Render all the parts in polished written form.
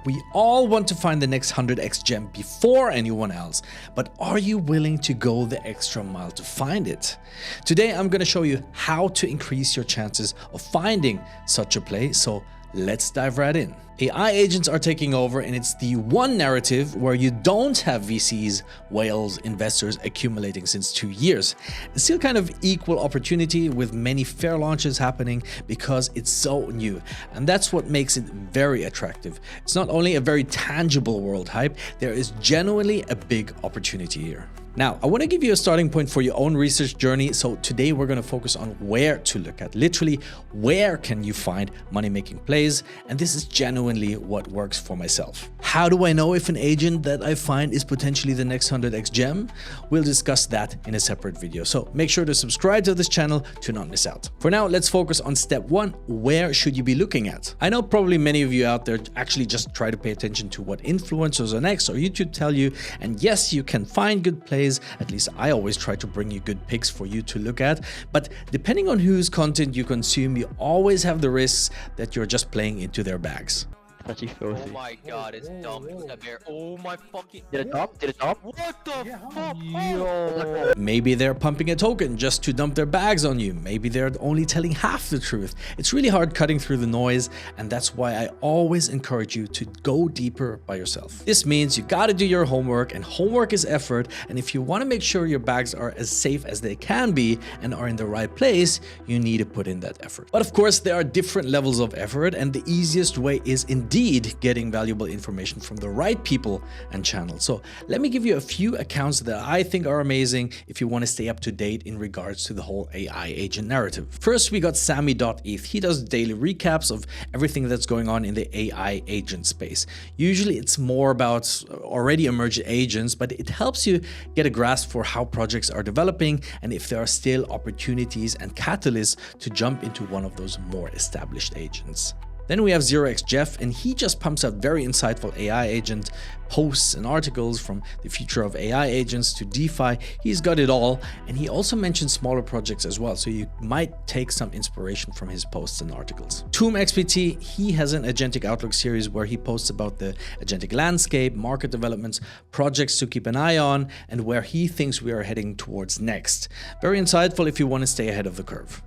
We all want to find the next 100x gem before anyone else, but are you willing to go the extra mile to find it? Today, I'm going to show you how to increase your chances of finding such a play, so let's dive right in. AI agents are taking over, and it's the one narrative where you don't have VCs, whales, investors accumulating since 2 years. It's still kind of equal opportunity with many fair launches happening because it's so new, and that's what makes it very attractive. It's not only a very tangible world hype, there is genuinely a big opportunity here. Now, I want to give you a starting point for your own research journey. So today we're going to focus on where to look at. Literally, where can you find money-making plays? And this is genuinely what works for myself. How do I know if an agent that I find is potentially the next 100x gem? We'll discuss that in a separate video. So make sure to subscribe to this channel to not miss out. For now, let's focus on step one. Where should you be looking at? I know probably many of you out there actually just try to pay attention to what influencers on X or YouTube tell you. And yes, you can find good plays. At least I always try to bring you good picks for you to look at. But depending on whose content you consume, you always have the risks that you're just playing into their bags. Touchy filthy. Oh my god, it's dumb. That bear. Oh my fucking. Did it top? Did it top? What the fuck? Yo. Maybe they're pumping a token just to dump their bags on you. Maybe they're only telling half the truth. It's really hard cutting through the noise, and that's why I always encourage you to go deeper by yourself. This means you gotta do your homework, and homework is effort. And if you want to make sure your bags are as safe as they can be and are in the right place, you need to put in that effort. But of course, there are different levels of effort, and the easiest way is indeed getting valuable information from the right people and channels. So let me give you a few accounts that I think are amazing if you want to stay up to date in regards to the whole AI agent narrative. First, we got Sammy.eth. He does daily recaps of everything that's going on in the AI agent space. Usually it's more about already emerged agents, but it helps you get a grasp for how projects are developing and if there are still opportunities and catalysts to jump into one of those more established agents. Then we have 0xJeff, and he just pumps out very insightful AI agent posts and articles from the future of AI agents to DeFi. He's got it all, and he also mentions smaller projects as well, so you might take some inspiration from his posts and articles. XBT, he has an Agentic Outlook series where he posts about the agentic landscape, market developments, projects to keep an eye on, and where he thinks we are heading towards next. Very insightful if you want to stay ahead of the curve.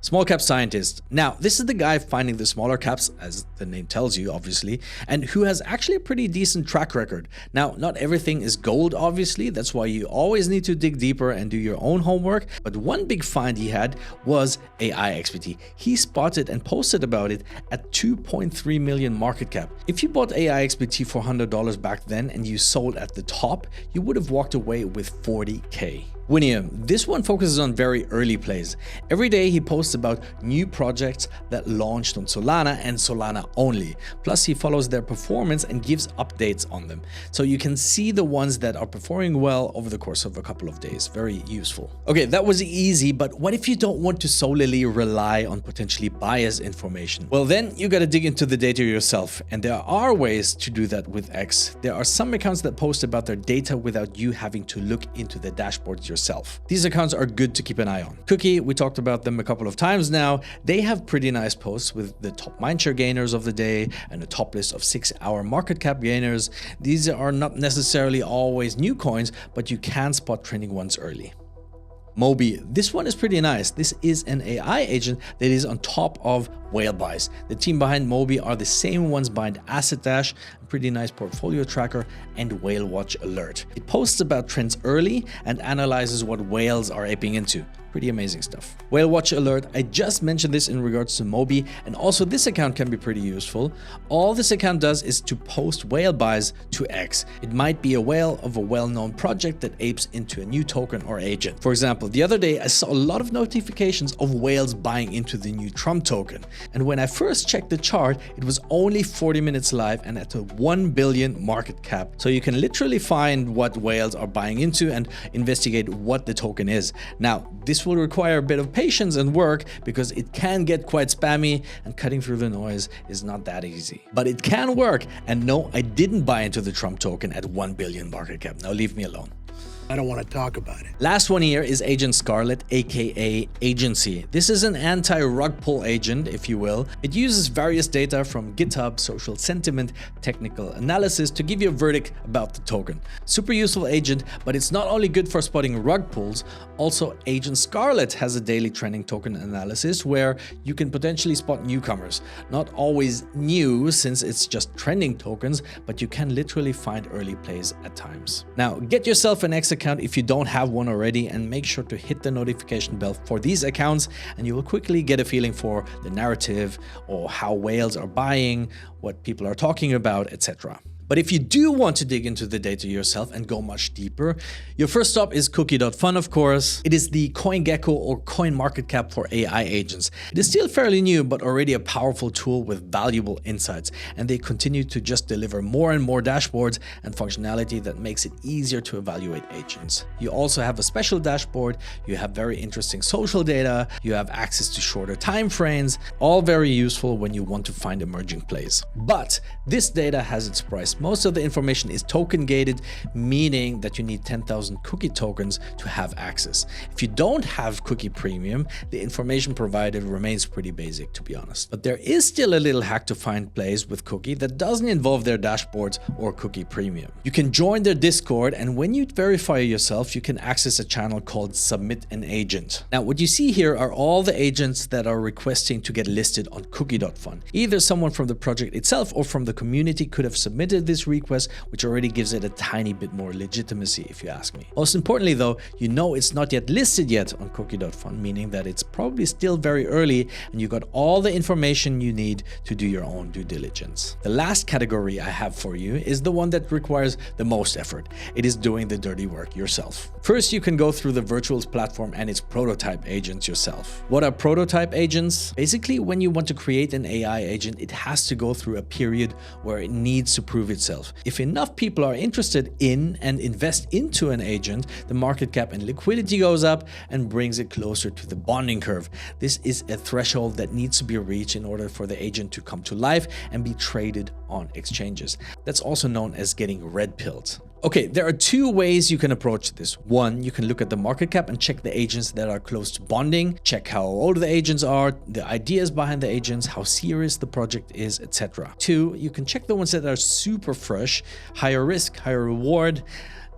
Small Cap Scientist. Now, this is the guy finding the smaller caps, as the name tells you, obviously, and who has actually a pretty decent track record. Now, not everything is gold, obviously. That's why you always need to dig deeper and do your own homework. But one big find he had was AIXBT. He spotted and posted about it at 2.3 million market cap. If you bought AIXBT for $100 back then and you sold at the top, you would have walked away with 40K. Winium. This one focuses on very early plays. Every day he posts about new projects that launched on Solana and Solana only. Plus he follows their performance and gives updates on them. So you can see the ones that are performing well over the course of a couple of days. Very useful. Okay, that was easy, but what if you don't want to solely rely on potentially biased information? Well, then you got to dig into the data yourself. And there are ways to do that with X. There are some accounts that post about their data without you having to look into the dashboards yourself. These accounts are good to keep an eye on. Cookie, we talked about them a couple of times now. They have pretty nice posts with the top mindshare gainers of the day and a top list of 6-hour market cap gainers. These are not necessarily always new coins, but you can spot trending ones early. Moby, this one is pretty nice. This is an AI agent that is on top of Whale Buys. The team behind Moby are the same ones behind Asset Dash, a pretty nice portfolio tracker, and Whale Watch Alert. It posts about trends early and analyzes what whales are aping into. Pretty amazing stuff. Whale Watch Alert, I just mentioned this in regards to Moby, and also this account can be pretty useful. All this account does is to post whale buys to X. It might be a whale of a well-known project that apes into a new token or agent. For example, the other day I saw a lot of notifications of whales buying into the new Trump token. And when I first checked the chart, it was only 40 minutes live and at a 1 billion market cap. So you can literally find what whales are buying into and investigate what the token is. Now, this will require a bit of patience and work because it can get quite spammy and cutting through the noise is not that easy. But it can work. And no, I didn't buy into the Trump token at 1 billion market cap. Now leave me alone. I don't want to talk about it. Last one here is Agent Scarlet, aka Agency. This is an anti-rug pull agent, if you will. It uses various data from GitHub, social sentiment, technical analysis to give you a verdict about the token. Super useful agent, but it's not only good for spotting rug pulls, also Agent Scarlet has a daily trending token analysis where you can potentially spot newcomers. Not always new since it's just trending tokens, but you can literally find early plays at times. Now, get yourself an X account if you don't have one already, and make sure to hit the notification bell for these accounts, and you will quickly get a feeling for the narrative or how whales are buying, what people are talking about, etc. But if you do want to dig into the data yourself and go much deeper, your first stop is Cookie.fun, of course. It is the CoinGecko or CoinMarketCap for AI agents. It is still fairly new, but already a powerful tool with valuable insights. And they continue to just deliver more and more dashboards and functionality that makes it easier to evaluate agents. You also have a special dashboard, you have very interesting social data, you have access to shorter time frames, all very useful when you want to find emerging plays. But this data has its price. Most of the information is token gated, meaning that you need 10,000 cookie tokens to have access. If you don't have cookie premium, the information provided remains pretty basic, to be honest. But there is still a little hack to find plays with cookie that doesn't involve their dashboards or cookie premium. You can join their Discord, and when you verify yourself, you can access a channel called Submit an Agent. Now, what you see here are all the agents that are requesting to get listed on Cookie.fun. Either someone from the project itself or from the community could have submitted this request, which already gives it a tiny bit more legitimacy, if you ask me. Most importantly though, you know it's not yet listed yet on Cookie.fun, meaning that it's probably still very early and you got all the information you need to do your own due diligence. The last category I have for you is the one that requires the most effort. It is doing the dirty work yourself. First, you can go through the Virtuals platform and its prototype agents yourself. What are prototype agents? Basically, when you want to create an AI agent, it has to go through a period where it needs to prove itself. If enough people are interested in and invest into an agent, the market cap and liquidity goes up and brings it closer to the bonding curve. This is a threshold that needs to be reached in order for the agent to come to life and be traded on exchanges. That's also known as getting red pilled. Okay, there are two ways you can approach this. One, you can look at the market cap and check the agents that are close to bonding, check how old the agents are, the ideas behind the agents, how serious the project is, etc. Two, you can check the ones that are super fresh, higher risk, higher reward.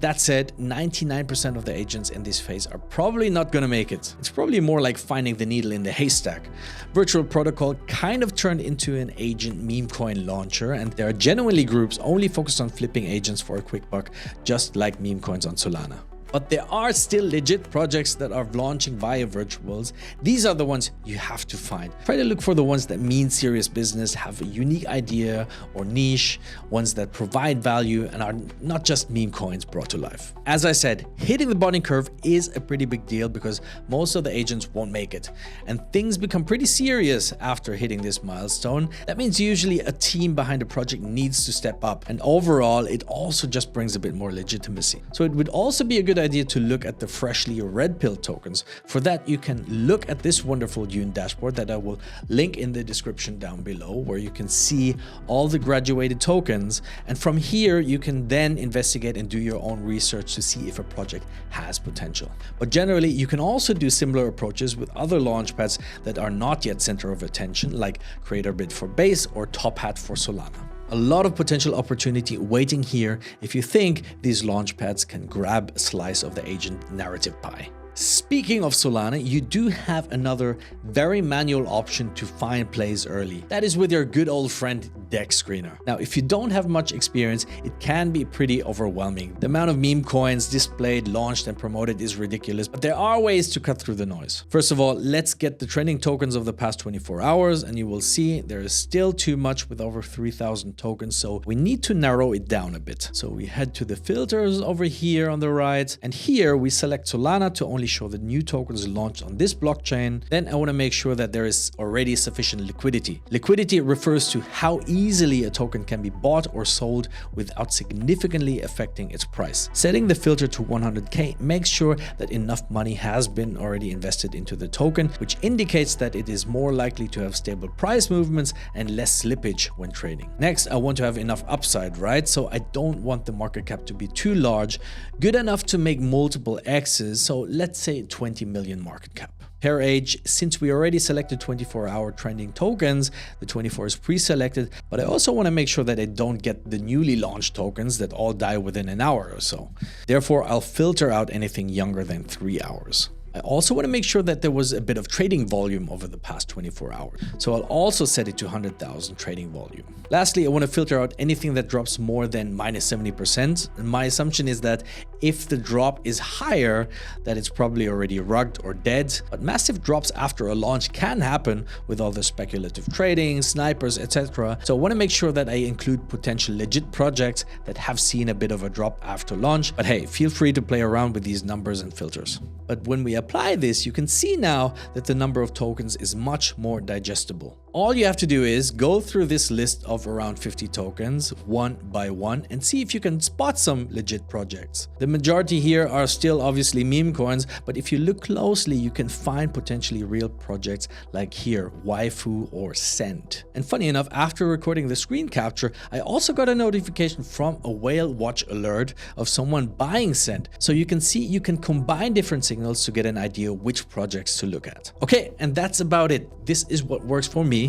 That said, 99% of the agents in this phase are probably not gonna make it. It's probably more like finding the needle in the haystack. Virtual Protocol kind of turned into an agent meme coin launcher, and there are genuinely groups only focused on flipping agents for a quick buck, just like meme coins on Solana. But there are still legit projects that are launching via virtuals. These are the ones you have to find. Try to look for the ones that mean serious business, have a unique idea or niche, ones that provide value and are not just meme coins brought to life. As I said, hitting the bonding curve is a pretty big deal because most of the agents won't make it. And things become pretty serious after hitting this milestone. That means usually a team behind the project needs to step up. And overall, it also just brings a bit more legitimacy. So it would also be a good idea to look at the freshly red pill tokens. For that, you can look at this wonderful Dune dashboard that I will link in the description down below, where you can see all the graduated tokens. And from here, you can then investigate and do your own research to see if a project has potential. But generally, you can also do similar approaches with other launchpads that are not yet center of attention, like CreatorBid for Base or Top Hat for Solana. A lot of potential opportunity waiting here if you think these launchpads can grab a slice of the agent narrative pie. Speaking of Solana, you do have another very manual option to find plays early. That is with your good old friend DexScreener. Now, if you don't have much experience, it can be pretty overwhelming. The amount of meme coins displayed, launched, and promoted is ridiculous, but there are ways to cut through the noise. First of all, let's get the trending tokens of the past 24 hours, and you will see there is still too much with over 3,000 tokens, so we need to narrow it down a bit. So we head to the filters over here on the right, and here we select Solana to only only show the new tokens launched on this blockchain, then I want to make sure that there is already sufficient liquidity. Liquidity refers to how easily a token can be bought or sold without significantly affecting its price. Setting the filter to 100k makes sure that enough money has been already invested into the token, which indicates that it is more likely to have stable price movements and less slippage when trading. Next, I want to have enough upside, right? So I don't want the market cap to be too large, good enough to make multiple X's, so let's say 20 million market cap. Pair age, since we already selected 24-hour trending tokens, the 24 is pre-selected, but I also want to make sure that I don't get the newly launched tokens that all die within an hour or so. Therefore, I'll filter out anything younger than 3 hours. I also want to make sure that there was a bit of trading volume over the past 24 hours. So I'll also set it to 100,000 trading volume. Lastly, I want to filter out anything that drops more than minus 70%. And my assumption is that if the drop is higher, that it's probably already rugged or dead. But massive drops after a launch can happen with all the speculative trading, snipers, etc. So I want to make sure that I include potential legit projects that have seen a bit of a drop after launch. But hey, feel free to play around with these numbers and filters. But when we apply this, you can see now that the number of tokens is much more digestible. All you have to do is go through this list of around 50 tokens one by one and see if you can spot some legit projects. The majority here are still obviously meme coins, but if you look closely, you can find potentially real projects like here, Waifu or Send. And funny enough, after recording the screen capture, I also got a notification from a whale watch alert of someone buying Send. So you can see you can combine different signals to get an idea which projects to look at. Okay, and that's about it. This is what works for me.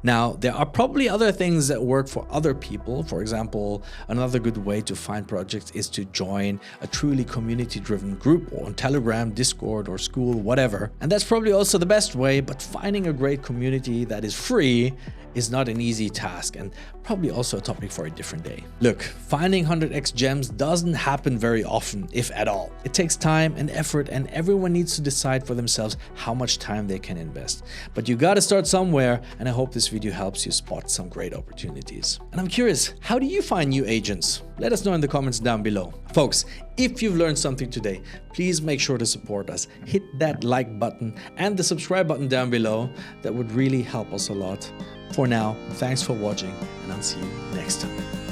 Now, there are probably other things that work for other people. For example, another good way to find projects is to join a truly community-driven group on Telegram, Discord, or school, whatever. And that's probably also the best way, but finding a great community that is free is not an easy task and probably also a topic for a different day. Look, finding 100x gems doesn't happen very often, if at all. It takes time and effort, and everyone needs to decide for themselves how much time they can invest. But you gotta start somewhere, and I hope this video helps you spot some great opportunities. And I'm curious, how do you find new agents? Let us know in the comments down below. Folks, if you've learned something today, please make sure to support us. Hit that like button and the subscribe button down below. That would really help us a lot. For now, thanks for watching, and I'll see you next time.